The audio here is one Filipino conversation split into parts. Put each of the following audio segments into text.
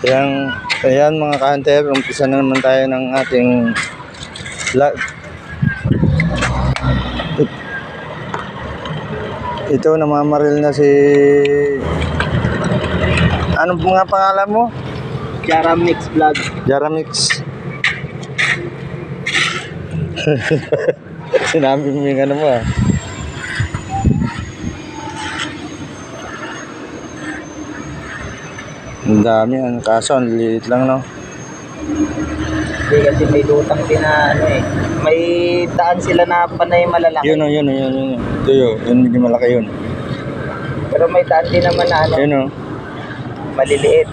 Ayan mga ka-hunter, umpisa na naman tayo ng ating ito, namamaril na si ano mga pangalan mo? Jaramix Vlog. Jaramix. Sinabi mo yung ano mo ah. Ang dami, ang kaso ang liit lang, no? Hindi kasi may lutang din na ano eh. May daan sila na panay malalaki. Yun o, yun. Ito yun, medyo malaki yun. Pero may daan din naman na ano, Yun o. maliliit.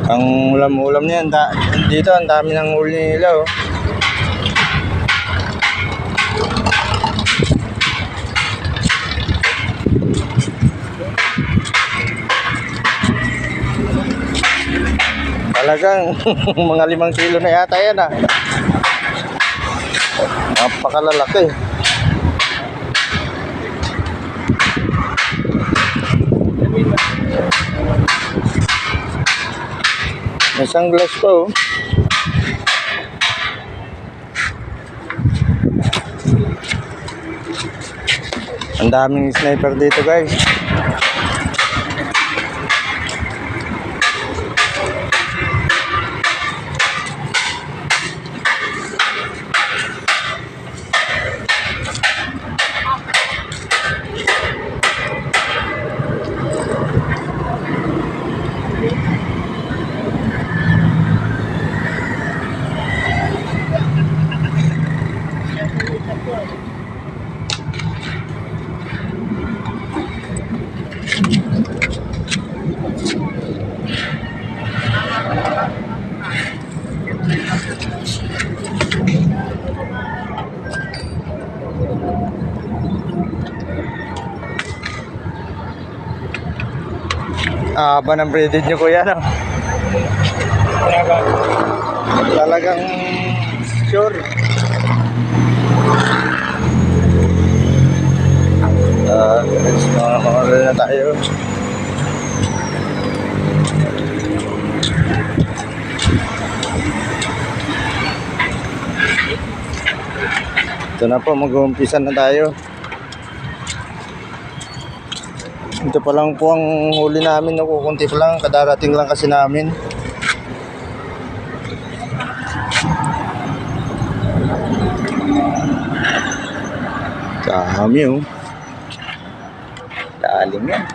Ang ulam niyan, dito ang dami ng huli nila oh. Talagang mga 5 kilo na yata yan ah. Napakalalaki. May sunglass pa oh. Ang daming sniper dito guys. Haba ng braided nyo kuya no? Talagang sure. Let's makakaril na tayo. Ito na po, mag-uumpisa na tayo. Ito pa lang po ang huli namin, kukunti pa lang, kadarating lang kasi namin. Dami oh. Lalim yan.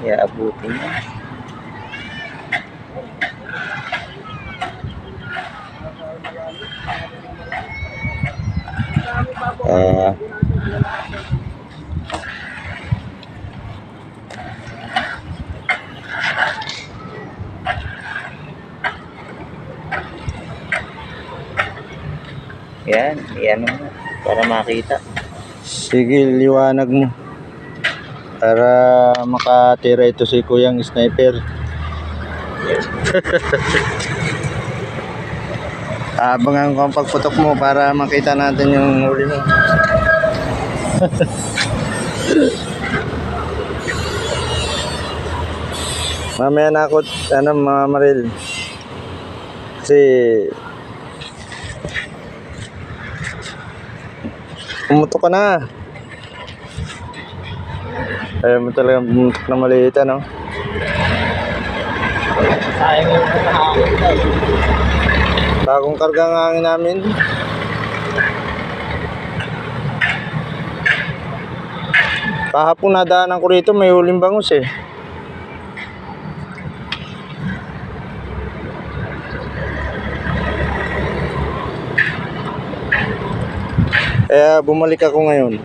Kaya abutin yan. Yan mo para makita. Sige, liwanag mo para makatira ito si Kuyang Sniper. Abangan ko ang pagputok mo para makita natin yung huli mo. Mamaya na ako mamaril kasi pumutok ka na. Ayaw mo talaga pumutok na maliit ano. Sayang yung hangin daw. Bagong karga ang hangin namin. Kahapon nadaanan ko rito, may huling bangus eh. Kaya bumalik ako ngayon.